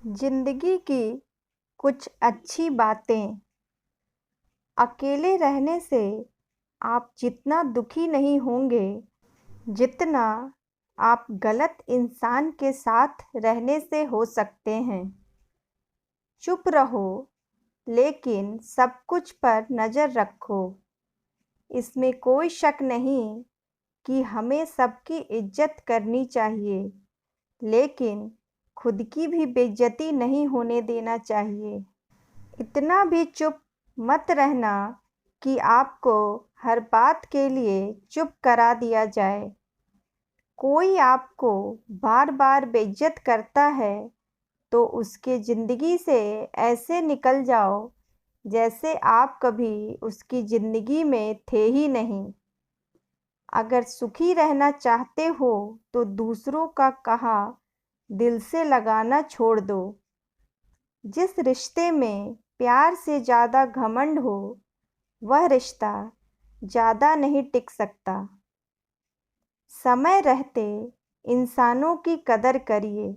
जिंदगी की कुछ अच्छी बातें। अकेले रहने से आप जितना दुखी नहीं होंगे, जितना आप गलत इंसान के साथ रहने से हो सकते हैं। चुप रहो, लेकिन सब कुछ पर नज़र रखो। इसमें कोई शक नहीं कि हमें सबकी इज्जत करनी चाहिए, लेकिन खुद की भी बेइज्जती नहीं होने देना चाहिए। इतना भी चुप मत रहना कि आपको हर बात के लिए चुप करा दिया जाए। कोई आपको बार बार बेइज्जत करता है तो उसके ज़िंदगी से ऐसे निकल जाओ जैसे आप कभी उसकी ज़िंदगी में थे ही नहीं। अगर सुखी रहना चाहते हो तो दूसरों का कहा दिल से लगाना छोड़ दो। जिस रिश्ते में प्यार से ज़्यादा घमंड हो, वह रिश्ता ज़्यादा नहीं टिक सकता। समय रहते इंसानों की कदर करिए,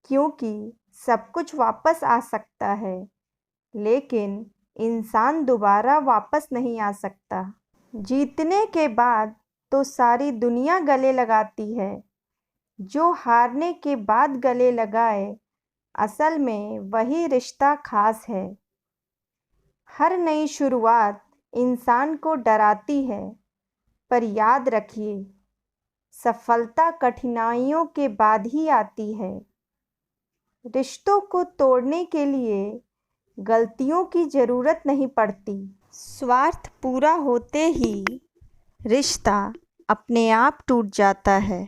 क्योंकि सब कुछ वापस आ सकता है, लेकिन इंसान दोबारा वापस नहीं आ सकता। जीतने के बाद तो सारी दुनिया गले लगाती है, जो हारने के बाद गले लगाए, असल में वही रिश्ता खास है। हर नई शुरुआत इंसान को डराती है, पर याद रखिए, सफलता कठिनाइयों के बाद ही आती है। रिश्तों को तोड़ने के लिए गलतियों की ज़रूरत नहीं पड़ती। स्वार्थ पूरा होते ही रिश्ता अपने आप टूट जाता है।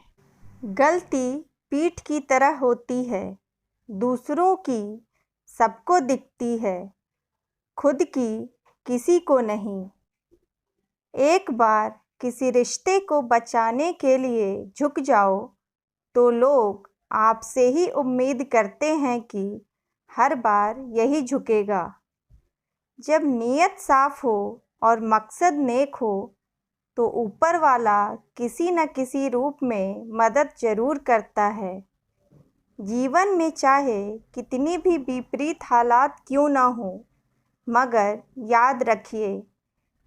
गलती पीठ की तरह होती है, दूसरों की सबको दिखती है, खुद की किसी को नहीं। एक बार किसी रिश्ते को बचाने के लिए झुक जाओ तो लोग आपसे ही उम्मीद करते हैं कि हर बार यही झुकेगा। जब नीयत साफ हो और मकसद नेक हो तो ऊपर वाला किसी न किसी रूप में मदद ज़रूर करता है। जीवन में चाहे कितनी भी विपरीत हालात क्यों ना हो, मगर याद रखिए,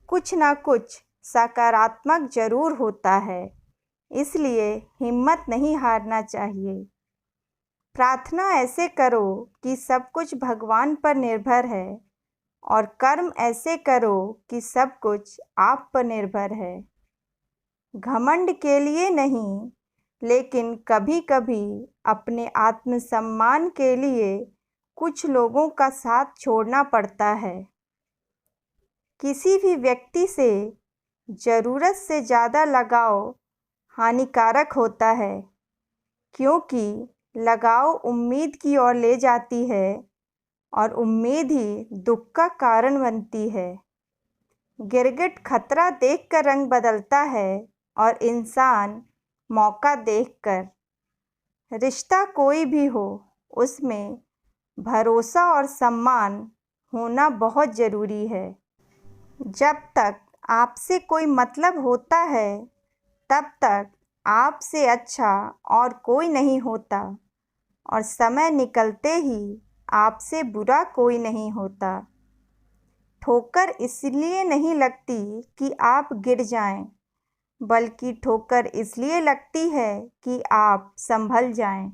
कुछ ना कुछ सकारात्मक ज़रूर होता है, इसलिए हिम्मत नहीं हारना चाहिए। प्रार्थना ऐसे करो कि सब कुछ भगवान पर निर्भर है, और कर्म ऐसे करो कि सब कुछ आप पर निर्भर है। घमंड के लिए नहीं, लेकिन कभी कभी अपने आत्मसम्मान के लिए कुछ लोगों का साथ छोड़ना पड़ता है। किसी भी व्यक्ति से ज़रूरत से ज़्यादा लगाव हानिकारक होता है, क्योंकि लगाव उम्मीद की ओर ले जाती है और उम्मीद ही दुख का कारण बनती है। गिरगिट खतरा देखकर रंग बदलता है और इंसान मौका देखकर। रिश्ता कोई भी हो, उसमें भरोसा और सम्मान होना बहुत ज़रूरी है। जब तक आपसे कोई मतलब होता है, तब तक आपसे अच्छा और कोई नहीं होता, और समय निकलते ही आपसे बुरा कोई नहीं होता। ठोकर इसलिए नहीं लगती कि आप गिर जाएं, बल्कि ठोकर इसलिए लगती है कि आप संभल जाएं।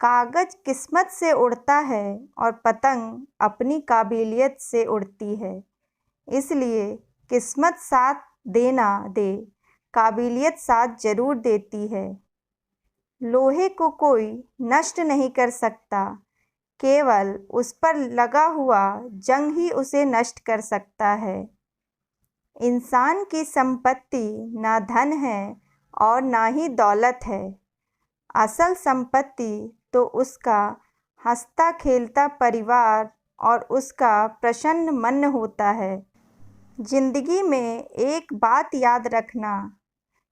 कागज़ किस्मत से उड़ता है और पतंग अपनी काबिलियत से उड़ती है, इसलिए किस्मत साथ देना दे, काबिलियत साथ ज़रूर देती है। लोहे को कोई नष्ट नहीं कर सकता, केवल उस पर लगा हुआ जंग ही उसे नष्ट कर सकता है। इंसान की संपत्ति ना धन है और ना ही दौलत है। असल संपत्ति तो उसका हंसता खेलता परिवार और उसका प्रसन्न मन होता है। जिंदगी में एक बात याद रखना,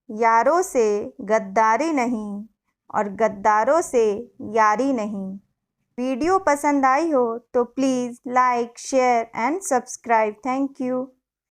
यारों से गद्दारी नहीं और गद्दारों से यारी नहीं। वीडियो पसंद आई हो तो please like, share and subscribe. Thank you.